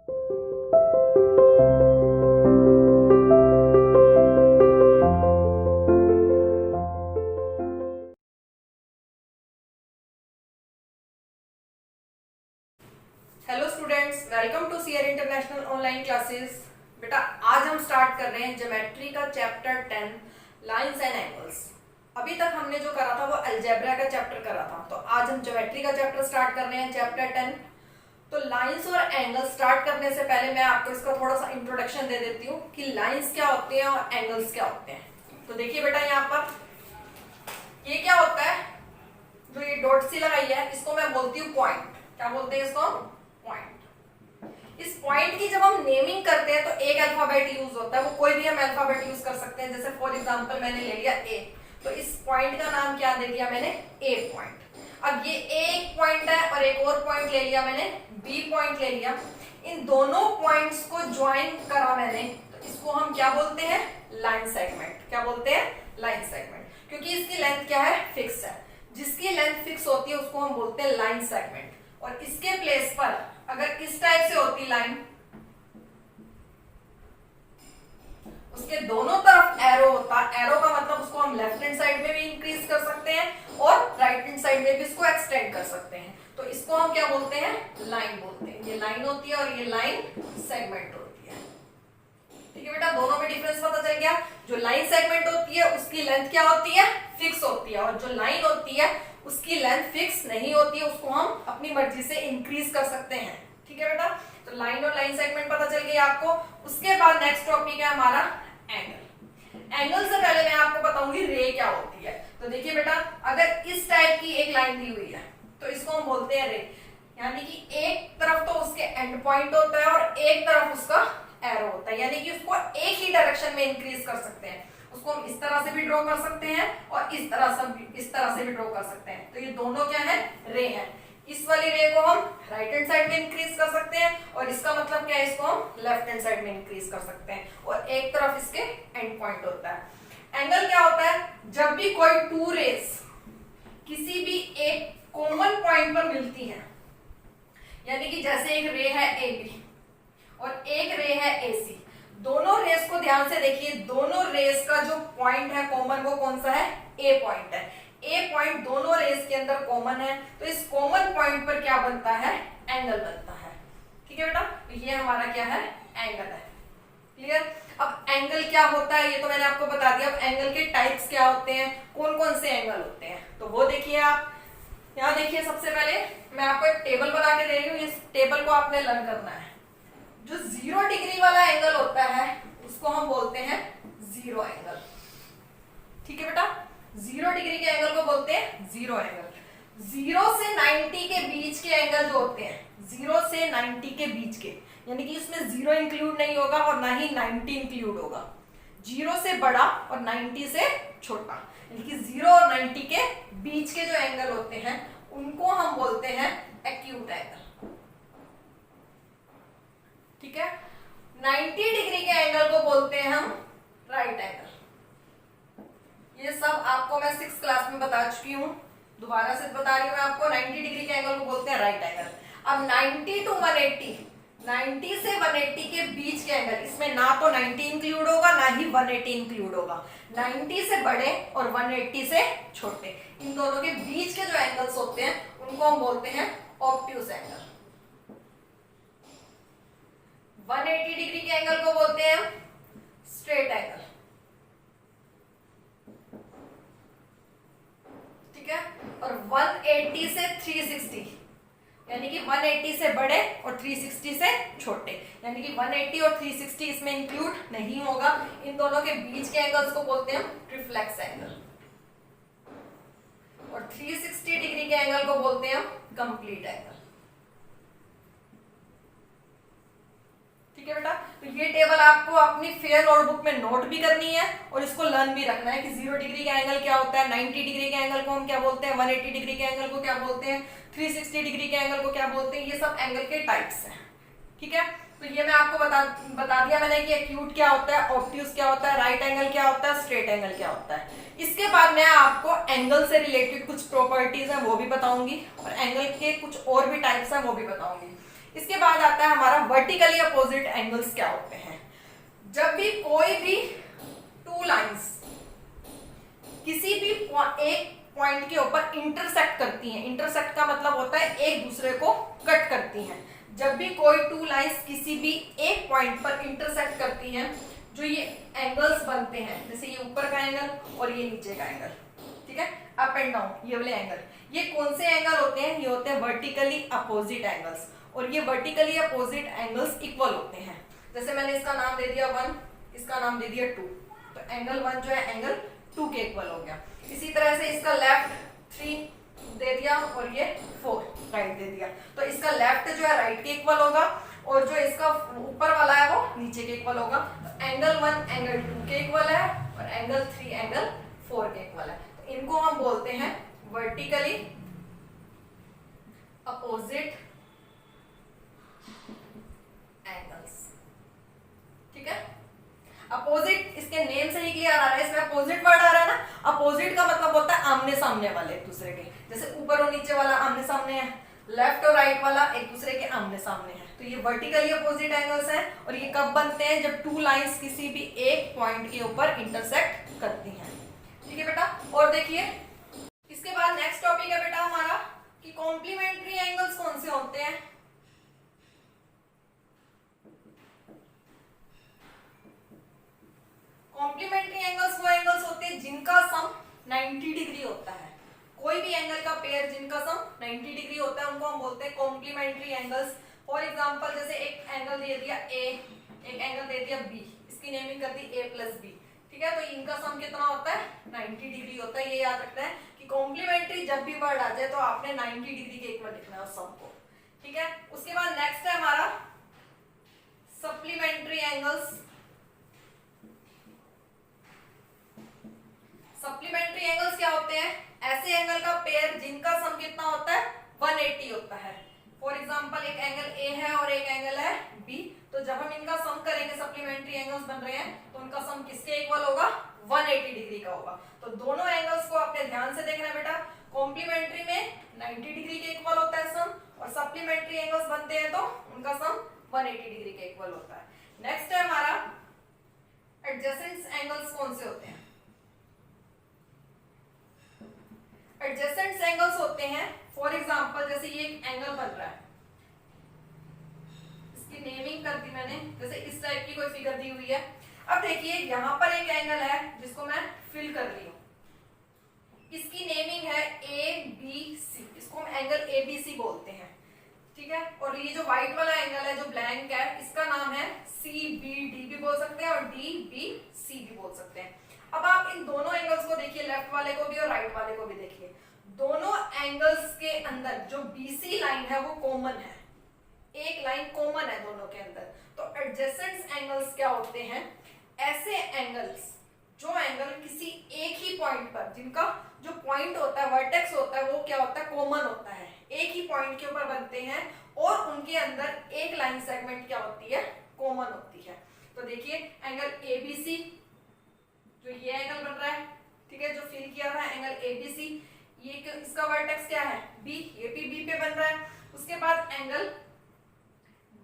Hello students, welcome to CR international online classes. बेटा आज हम स्टार्ट कर रहे हैं ज्योमेट्री का चैप्टर 10 लाइंस एंड एंगल्स। अभी तक हमने जो करा था वो अलजेब्रा का चैप्टर करा था, तो आज हम ज्योमेट्री का चैप्टर स्टार्ट कर रहे हैं, चैप्टर 10। तो लाइंस और एंगल्स स्टार्ट करने से पहले मैं आपको इसका थोड़ा सा इंट्रोडक्शन दे देती हूँ कि लाइंस क्या होते हैं और एंगल्स क्या होते हैं। तो देखिए बेटा, यहाँ पर ये क्या होता है, जो ये डॉट सी लगाई है इसको मैं बोलती हूँ पॉइंट। क्या बोलते हैं इसको? पॉइंट। इस पॉइंट की जब हम नेमिंग करते हैं तो एक अल्फाबेट यूज होता है, वो कोई भी हम अल्फाबेट यूज कर सकते हैं। जैसे फॉर एग्जांपल मैंने ले लिया ए, तो इस पॉइंट का नाम क्या दे दिया मैंने? ए पॉइंट। अब ये ए एक पॉइंट है और एक और पॉइंट ले लिया मैंने, बी पॉइंट ले लिया। इन दोनों पॉइंट्स को ज्वाइन करा मैंने, तो इसको हम क्या बोलते हैं? Line segment. क्या बोलते हैं? Line segment. क्योंकि इसकी लेंथ क्या है? फिक्स है। जिसकी लेंथ फिक्स होती है उसको हम बोलते हैं लाइन सेगमेंट। और इसके प्लेस पर अगर इस टाइप से होती लाइन, उसके दोनों तरफ एरो होता, एरो का मतलब उसको हम लेफ्ट हैंड साइड में भी इंक्रीज कर सकते हैं और राइट हैंड साइड में भी इसको एक्सटेंड कर सकते हैं। तो इसको हम क्या बोलते हैं? लाइन बोलते हैं। ये लाइन होती है और ये लाइन सेगमेंट होती है। ठीक है बेटा, दोनों में डिफरेंस पता चल गया। जो लाइन सेगमेंट होती है उसकी लेंथ क्या होती है? फिक्स होती है। और जो लाइन होती है उसकी लेंथ फिक्स नहीं होती है, उसको हम अपनी मर्जी से इंक्रीज कर सकते हैं। ठीक है बेटा, तो लाइन और लाइन सेगमेंट पता चल गई आपको। उसके बाद नेक्स्ट टॉपिक है हमारा एंगल। एंगल से पहले मैं आपको बताऊंगी रे क्या होती है। तो देखिए बेटा, अगर इस टाइप की एक लाइन दी हुई है तो इसको हम बोलते हैं रे। यानी कि एक तरफ तो उसके एंड पॉइंट होता है और एक तरफ उसका एरो होता है, यानी कि उसको एक ही डायरेक्शन में इंक्रीज कर सकते हैं। उसको हम इस तरह से भी ड्रॉ कर सकते हैं और इस तरह से भी ड्रॉ कर सकते हैं। तो ये दोनों क्या है? रे है। इस वाली रे को हम राइट हैंड साइड में इंक्रीज कर सकते हैं और इसका मतलब क्या है? इसको हम लेफ्ट हैंड साइड में इंक्रीज कर सकते हैं और एक तरफ इसके एंड पॉइंट होता है। एंगल क्या होता है? जब भी कोई टू रेस किसी भी एक कॉमन पॉइंट पर मिलती है, यानी कि जैसे एक रे है ए बी और एक रे है ए सी, दोनों रेस को ध्यान से देखिए। दोनों रेस का जो पॉइंट है कॉमन, वो कौन सा है? ए पॉइंट है। ए पॉइंट दोनों रेस के अंदर कॉमन है, तो इस कॉमन पॉइंट पर क्या बनता है? एंगल बनता है। ठीक है बेटा, तो ये हमारा क्या है? एंगल है। क्लियर? अब एंगल क्या होता है ये तो मैंने आपको बता दिया। अब एंगल के टाइप्स क्या होते हैं, कौन कौन से एंगल होते हैं, तो वो देखिए आप यहाँ देखिए। सबसे पहले मैं आपको एक टेबल बना के दे रही हूँ, इस टेबल को आपने लर्न करना है। जो 0 डिग्री वाला एंगल होता है उसको हम बोलते हैं जीरो एंगल। ठीक है बेटा, 0 डिग्री के एंगल को बोलते हैं जीरो एंगल। 0 से 90 के बीच के एंगल जो होते हैं, 0 से 90 के बीच के, यानी कि इसमें 0 इंक्लूड नहीं होगा और ना ही 90 इंक्लूड होगा। 0 से बड़ा और 90 से छोटा, यानी कि 0 और 90 के बीच के जो एंगल होते हैं उनको हम बोलते हैं एक्यूट एंगल। ठीक है, 90 डिग्री के एंगल को बोलते हैं हम राइट एंगल। ये सब आपको मैं 6th क्लास में बता चुकी हूँ, दोबारा से बता रही हूँ मैं आपको। 90 डिग्री के एंगल को बोलते हैं राइट एंगल। अब 90 टू 180, 90 से 180 के बीच के एंगल, इसमें ना तो 90 इंक्लूड होगा ना ही 180 इंक्लूड होगा। 90 से बड़े और 180 से छोटे, इन दोनों के बीच के जो एंगल्स होते हैं उनको हम बोलते हैं ऑब्ट्यूज एंगल। 180 डिग्री के एंगल को बोलते हैं स्ट्रेट एंगल। ठीक है, और 180 से 360, यानी कि 180 से बड़े और 360 से छोटे, यानी कि 180 और 360 इसमें इंक्लूड नहीं होगा। इन दोनों के बीच के एंगल्स को बोलते हैं ट्रिफ्लेक्स एंगल। और 360 डिग्री के एंगल को बोलते हैं कंप्लीट एंगल। ठीक है बेटा, तो ये टेबल आपको अपनी फेयर नोटबुक में नोट भी करनी है और इसको लर्न भी रखना है कि 0 डिग्री का एंगल क्या होता है, 90 डिग्री के एंगल को हम क्या बोलते हैं, 180 डिग्री के एंगल को क्या बोलते हैं, 360 डिग्री के एंगल को क्या बोलते हैं। ये सब एंगल के टाइप्स हैं। ठीक है, तो ये मैं आपको बता दिया मैंने कि एक्यूट क्या होता है, ऑब्ट्यूज क्या होता है, राइट एंगल क्या होता है, स्ट्रेट एंगल क्या होता है। इसके बाद मैं आपको एंगल से रिलेटेड कुछ प्रॉपर्टीज हैं वो भी बताऊंगी और एंगल के कुछ और भी टाइप्स हैं वो भी बताऊंगी। इसके बाद आता है हमारा वर्टिकली अपोजिट एंगल्स क्या होते हैं। जब भी कोई भी टू लाइंस किसी भी एक पॉइंट के ऊपर इंटरसेक्ट करती हैं, इंटरसेक्ट का मतलब होता है एक दूसरे को कट करती हैं। जब भी कोई टू लाइंस किसी भी एक पॉइंट पर इंटरसेक्ट करती हैं, जो ये एंगल्स बनते हैं, जैसे ये ऊपर का एंगल और ये नीचे का एंगल, ठीक है, अप एंड डाउन ये वाले एंगल, ये कौन से एंगल होते हैं? ये होते हैं वर्टिकली अपोजिट एंगल्स। और ये वर्टिकली अपोजिट एंगल्स इक्वल होते हैं। जैसे मैंने इसका नाम दे दिया 1, इसका नाम दे दिया 2, तो एंगल 1 जो है एंगल 2 के इक्वल हो गया। इसी तरह से इसका लेफ्ट 3 दे दिया और ये 4 राइट दे दिया, तो इसका लेफ्ट जो है राइट के इक्वल होगा और जो इसका ऊपर वाला है वो नीचे के इक्वल होगा। तो एंगल 1 एंगल 2 के इक्वल है और एंगल 3 एंगल 4 के इक्वल है। तो इनको हम बोलते हैं वर्टिकली अपोजिट एंगल्स, ठीक है। अपोजिट इसके नेम से ही क्लियर आ रहा है, इसमें अपोजिट वर्ड आ रहा है ना। अपोजिट का मतलब होता है आमने सामने वाले एक दूसरे के, जैसे ऊपर और नीचे वाला आमने सामने है, लेफ्ट और राइट वाला एक दूसरे के आमने सामने है। तो ये वर्टिकली अपोजिट एंगल्स हैं और ये कब बनते हैं? जब टू लाइंस किसी भी एक पॉइंट के ऊपर इंटरसेक्ट करती हैं, ठीक है बेटा। और देखिए इसके बाद नेक्स्ट टॉपिक है बेटा हमारा कि कॉम्प्लीमेंट्री एंगल्स कौन से होते हैं। कॉम्प्लीमेंट्री एंगल्स वो एंगल्स होते हैं जिनका सम 90 डिग्री होता है। कोई भी एंगल का पेयर जिनका सम 90 डिग्री होता है उनको हम बोलते हैं कॉम्प्लीमेंट्री एंगल्स। फॉर एग्जांपल जैसे एक एंगल दे दिया A, एक एंगल दे दिया B, इसकी नेमिंग कर दी A प्लस B, ठीक है। तो इनका सम कितना होता है? 90 डिग्री होता है। ये याद रखना है कि कॉम्प्लीमेंट्री जब भी वर्ड आ जाए तो आपने 90 डिग्री के इक्वल लिखना है उस सम को, ठीक है। उसके बाद नेक्स्ट है हमारा सप्लीमेंट्री एंगल्स। सप्लीमेंट्री एंगल्स क्या होते हैं? ऐसे एंगल का पेयर जिनका सम कितना होता है? 180 होता है। फॉर एग्जांपल एक एंगल A है और एक एंगल है B, तो जब हम इनका सम करेंगे, सप्लीमेंट्री एंगल्स बन रहे हैं, तो उनका सम किसके इक्वल होगा? 180 डिग्री का होगा। तो दोनों एंगल्स को आपने ध्यान से देखना है बेटा। कॉम्प्लीमेंट्री में 90 डिग्री के इक्वल होता है सम, और सप्लीमेंट्री एंगल्स बनते हैं तो उनका सम 180 डिग्री के इक्वल होता है। नेक्स्ट है हमारा एडजेसेंट एंगल्स कौन से होते हैं? एडजेसेंट एंगल्स होते हैं, फॉर एग्जांपल जैसे ये एक एंगल बन रहा है, इसकी नेमिंग कर दी मैंने, जैसे इस टाइप की कोई फिगर दी हुई है। अब देखिए यहाँ पर एक एंगल है जिसको मैं फिल कर रही हूँ, इसकी नेमिंग है ABC, इसको हम एंगल ABC बोलते हैं, ठीक है। और ये जो व्हाइट वाला एंगल है जो ब्लैंक है, इसका नाम है CBD भी बोल सकते हैं और DBC भी बोल सकते हैं। अब आप इन दोनों एंगल्स को देखिए, लेफ्ट वाले को भी और राइट वाले को भी देखिए। दोनों एंगल्स के अंदर जो BC लाइन है वो कॉमन है, एक लाइन कॉमन है दोनों के अंदर। तो एडजेसेंट एंगल्स क्या होते हैं? ऐसे एंगल्स जो एंगल किसी एक ही पॉइंट पर, जिनका जो पॉइंट होता है, वर्टेक्स होता है, वो क्या होता है? कॉमन होता है, एक ही पॉइंट के ऊपर बनते हैं और उनके अंदर एक लाइन सेगमेंट क्या होती है? कॉमन होती है। तो देखिए एंगल ABC, जो ये एंगल बन रहा है, ठीक है, जो फिल किया था एंगल ABC, ये इसका वर्टेक्स क्या है? B, ये भी B पे बन रहा है। उसके बाद एंगल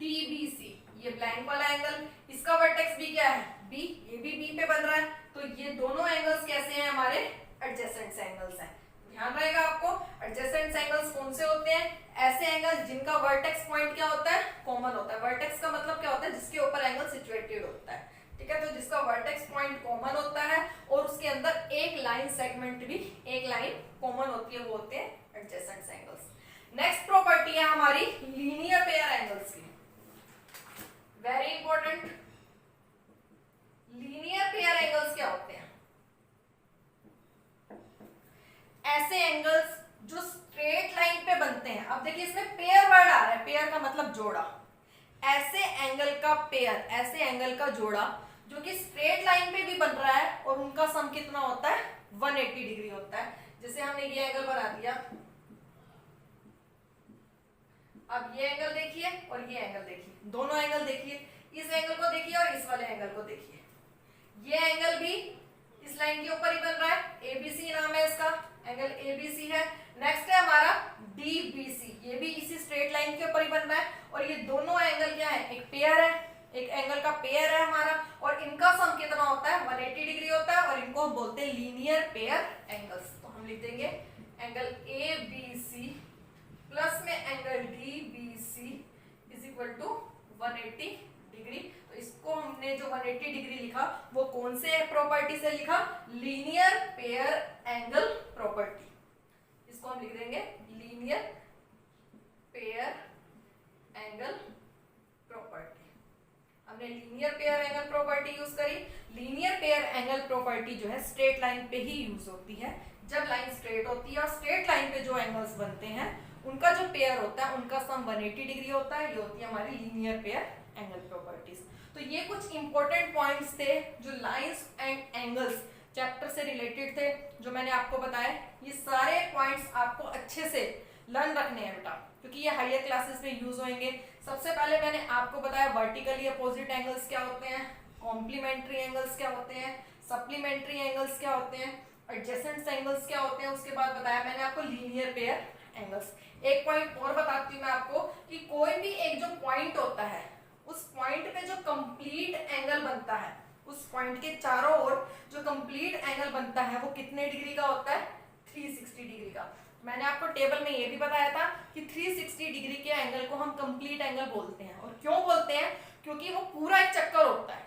DBC, ये ब्लैंक वाला एंगल, इसका वर्टेक्स भी क्या है? B, ये भी B पे बन रहा है। तो ये दोनों एंगल्स कैसे हैं? हमारे एडजेसेंट एंगल्स हैं। ध्यान रहेगा आपको, एडजेसेंट एंगल्स कौन से होते हैं? ऐसे एंगल्स जिनका वर्टेक्स पॉइंट क्या होता है? कॉमन होता है। वर्टेक्स का मतलब क्या होता है? जिसके ऊपर एंगल सिचुएटेड होता है, ठीक है। तो जिसका वर्टेक्स पॉइंट कॉमन होता है और उसके अंदर एक लाइन सेगमेंट भी, एक लाइन कॉमन होती है, वो होते हैं एडजेसेंट एंगल्स। नेक्स्ट प्रॉपर्टी है हमारी लीनियर पेयर एंगल्स की, very important. Linear pair angles क्या होते हैं? ऐसे एंगल्स जो स्ट्रेट लाइन पे बनते हैं। अब देखिए इसमें पेयर वर्ड आ रहा है, पेयर का मतलब जोड़ा। ऐसे एंगल का पेयर, ऐसे एंगल का जोड़ा जो कि स्ट्रेट लाइन पे भी बन रहा है और उनका सम कितना होता है? 180 डिग्री होता है। जैसे हमने ये एंगल बना दिया, अब ये एंगल देखिए और ये एंगल देखिए, दोनों एंगल देखिए, इस एंगल को देखिए और इस वाले एंगल को देखिए। ये एंगल भी इस लाइन के ऊपर ही बन रहा है, ABC नाम है इसका, एंगल ABC है। नेक्स्ट है हमारा DBC, ये भी इसी स्ट्रेट लाइन के ऊपर ही बन रहा है और ये दोनों एंगल क्या है, एक पेयर है, एक एंगल का पेयर है हमारा और इनका सम कितना होता है 180 डिग्री होता है और इनको हम बोलते हैं लीनियर पेयर एंगल्स। तो हम लिख देंगे एंगल ABC प्लस में angle DBC is equal to 180 degree. तो इसको हमने जो 180 डिग्री लिखा वो कौन से प्रॉपर्टी से लिखा, लीनियर पेयर एंगल प्रॉपर्टी। इसको हम लिख देंगे लीनियर पेयर एंगल प्रॉपर्टी। हमने linear pair angle property use करी। लीनियर पेयर एंगल प्रॉपर्टी जो है स्ट्रेट लाइन पे ही यूज होती है। जब लाइन स्ट्रेट होती है और स्ट्रेट लाइन पे जो एंगल्स बनते हैं उनका जो पेयर होता है उनका सम 180 डिग्री होता है। ये होती है हमारी लीनियर पेयर एंगल प्रॉपर्टीज। तो ये कुछ इंपॉर्टेंट पॉइंट्स थे जो लाइंस एंड एंगल्स चैप्टर से रिलेटेड थे, जो मैंने आपको बताया। ये सारे पॉइंट्स आपको अच्छे से लर्न रखने हैं बेटा, क्योंकि ये हायर क्लासेस में यूज होंगे। सबसे पहले मैंने आपको बताया वर्टिकली अपोजिट एंगल्स क्या होते हैं, कॉम्प्लीमेंट्री एंगल्स क्या होते हैं, सप्लीमेंट्री एंगल्स क्या होते हैं, एडजेसेंट एंगल्स क्या होते हैं। उसके बाद बताया मैंने आपको लीनियर पेयर एंगल्स। एक पॉइंट और बताती हूँ मैं आपको कि कोई भी एक जो पॉइंट होता है उस पॉइंट पे जो कंप्लीट एंगल बनता है, उस पॉइंट के चारों ओर जो कंप्लीट एंगल बनता है वो कितने डिग्री का होता है, 360 डिग्री का। मैंने आपको टेबल में ये भी बताया था कि 360 डिग्री के एंगल को हम कंप्लीट एंगल बोलते हैं। और क्यों बोलते हैं, क्योंकि वो पूरा एक चक्कर होता है,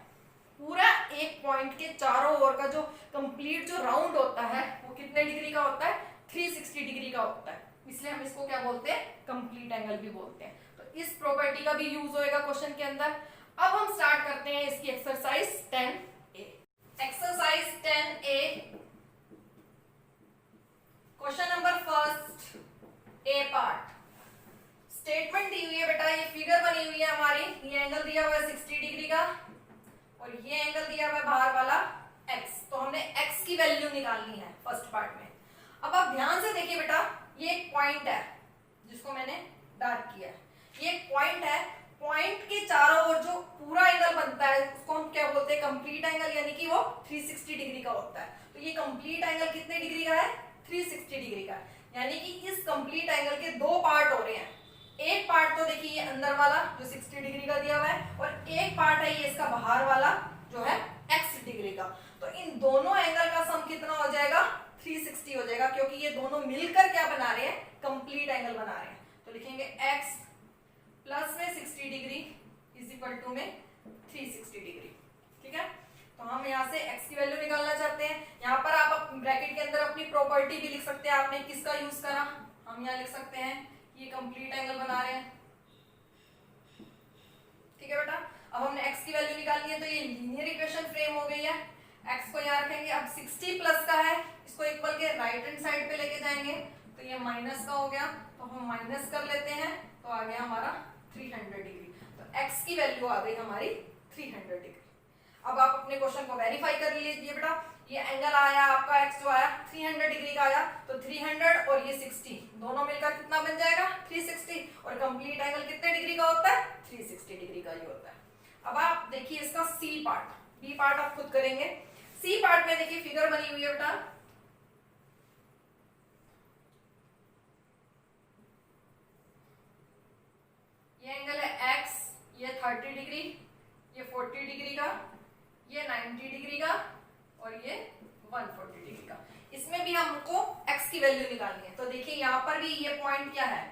पूरा एक पॉइंट के चारों ओर का जो कंप्लीट जो राउंड होता है वो कितने डिग्री का होता है, 360 डिग्री का होता है। इसलिए हम इसको क्या बोलते हैं, कंप्लीट एंगल भी बोलते हैं। तो इस प्रॉपर्टी का भी यूज होएगा क्वेश्चन के अंदर। अब हम स्टार्ट करते हैं इसकी exercise 10A। Exercise 10A, question number first, A part. Statement दी हुई है बेटा, ये फिगर बनी हुई है हमारी, ये एंगल दिया हुआ है 60 डिग्री का और ये एंगल दिया हुआ है बाहर वाला x। तो हमने x की वैल्यू निकालनी है फर्स्ट पार्ट में। अब आप ध्यान से देखिए बेटा, ये एक पॉइंट है जिसको मैंने डार्क किया है, ये एक पॉइंट है। पॉइंट के चारों ओर जो पूरा एंगल बनता है उसको हम क्या बोलते हैं, कंप्लीट एंगल, यानी कि वो 360 डिग्री का होता है। तो ये कंप्लीट एंगल कितने डिग्री का है, 360 डिग्री का। यानी कि इस कंप्लीट एंगल के दो पार्ट हो रहे हैं। एक पार्ट तो देखिए ये अंदर वाला जो 60 डिग्री का दिया हुआ है और एक पार्ट है ये इसका बाहर वाला जो है x डिग्री का। तो इन दोनों एंगल का सम कितना हो जाएगा, 360 हो जाएगा, क्योंकि ये दोनों मिलकर क्या बना रहे हैं, कंप्लीट एंगल बना रहे हैं। तो लिखेंगे x प्लस में 60 डिग्री इज इक्वल टू में 360 डिग्री। ठीक है, तो हम यहाँ से x की वैल्यू निकालना चाहते हैं। यहाँ पर आप ब्रैकेट के अंदर अपनी प्रॉपर्टी भी लिख सकते हैं। आपने किसका यूज करा, हम यहाँ लिख सकते हैं ये कंप्लीट एंगल बना रहे हैं। ठीक है बेटा, अब हमने x की वैल्यू निकालनी है, तो ये लीनियर इक्वेशन फ्रेम हो गई है। x को यहाँ रखेंगे। अब 60 प्लस का है, इसको इक्वल के राइट हैंड साइड पे लेके जाएंगे, तो ये माइनस का हो गया, तो हम माइनस कर लेते हैं, तो आ गया हमारा 300 डिग्री। तो x की वैल्यू आ गई हमारी 300 डिग्री। अब आप अपने क्वेश्चन को वेरीफाई कर लीजिए बेटा, ये एंगल आया आपका x जो आया 300 डिग्री का आया, तो 300 और ये 60 दोनों मिलकर कितना बन जाएगा, 360। और कंप्लीट एंगल कितने डिग्री का होता है, 360 डिग्री का ही होता है। अब आप देखिए इसका सी पार्ट, बी पार्ट आप खुद करेंगे। सी पार्ट में देखिए फिगर बनी हुई है बेटा, ये एंगल है x, ये 30 डिग्री, ये 40 डिग्री का, ये 90 डिग्री का और ये 140 डिग्री का। इसमें भी हमको x की वैल्यू निकालनी है। तो देखिए यहाँ पर भी ये पॉइंट क्या है,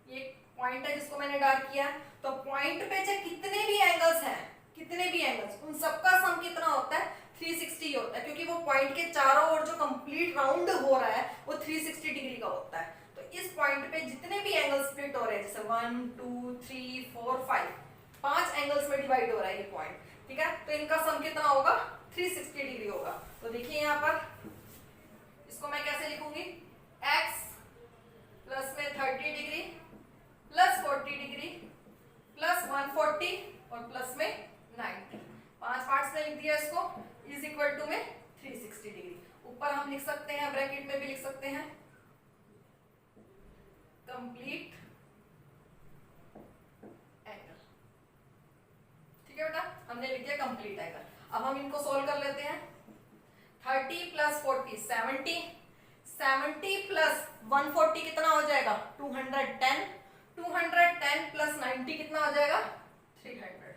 ये पॉइंट है जिसको मैंने डार्क किया। तो पॉइंट पे चाहे कितने भी एंगल्स हैं, कितने भी एंगल्स, उन सबका सम कितना होता है, 360 होता है, क्योंकि वो पॉइंट के चारों ओर जो कंप्लीट राउंड हो रहा है वो 360 डिग्री का होता है। तो इस पॉइंट पे जितने भी एंगल स्प्लिट हो रहे हैं, जैसे 1 2 3 4 5, 5 एंगल्स में डिवाइड हो रहा है ये पॉइंट। ठीक है, तो इनका सम कितना होगा, 360 डिग्री होगा। तो देखिए यहाँ पर इसको मैं कैसे लिखूंगी, x प्लस में 30 डिग्री प्लस 40 डिग्री प्लस 140 और प्लस में 90, 5 पार्ट्स में लिख दिया इसको, इज इक्वल टू में 360 डिग्री। ऊपर हम लिख सकते हैं, ब्रैकेट में भी लिख सकते हैं कंप्लीट एंगल। ठीक है बेटा, हमने लिख दिया कंप्लीट एंगल। अब हम इनको सोल्व कर लेते हैं। 30 प्लस 40 70, 70 प्लस 140 कितना हो जाएगा 210, 210 प्लस 90 कितना हो जाएगा 300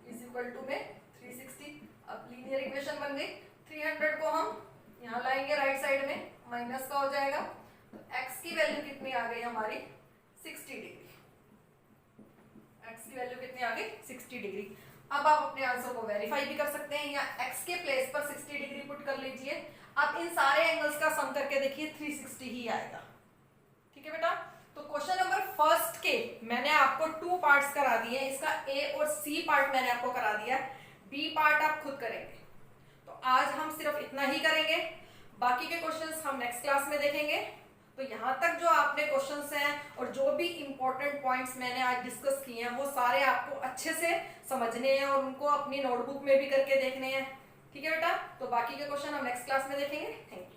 इज इक्वल टू में 360। अब लीनियर इक्वेशन बन गई। 300 को हम यहाँ लाएंगे राइट साइड में, माइनस का हो जाएगा, तो x की वैल्यू कितनी आ गई हमारी 60 डिग्री। x की वैल्यू कितनी आ गई 60 डिग्री। अब आप अपने आंसर को वेरीफाई भी कर सकते हैं, या x के प्लेस पर 60 डिग्री पुट कर लीजिए। आप इन सारे एंगल्स का सम करके देखिए 360 ही आएगा। ठीक है बेटा, तो क्वेश्चन नंबर फर्स्ट के मैंने आपको 2 पार्ट्स करा दिए, इसका ए और सी पार्ट मैंने आपको करा दिया, बी पार्ट आप खुद करेंगे। तो आज हम सिर्फ इतना ही करेंगे, बाकी के क्वेश्चंस हम नेक्स्ट क्लास में देखेंगे। तो यहाँ तक जो आपने क्वेश्चंस हैं और जो भी इंपॉर्टेंट पॉइंट्स मैंने आज डिस्कस किए हैं वो सारे आपको अच्छे से समझने हैं और उनको अपनी नोटबुक में भी करके देखने हैं। ठीक है बेटा, तो बाकी के क्वेश्चन हम नेक्स्ट क्लास में देखेंगे। Thank you.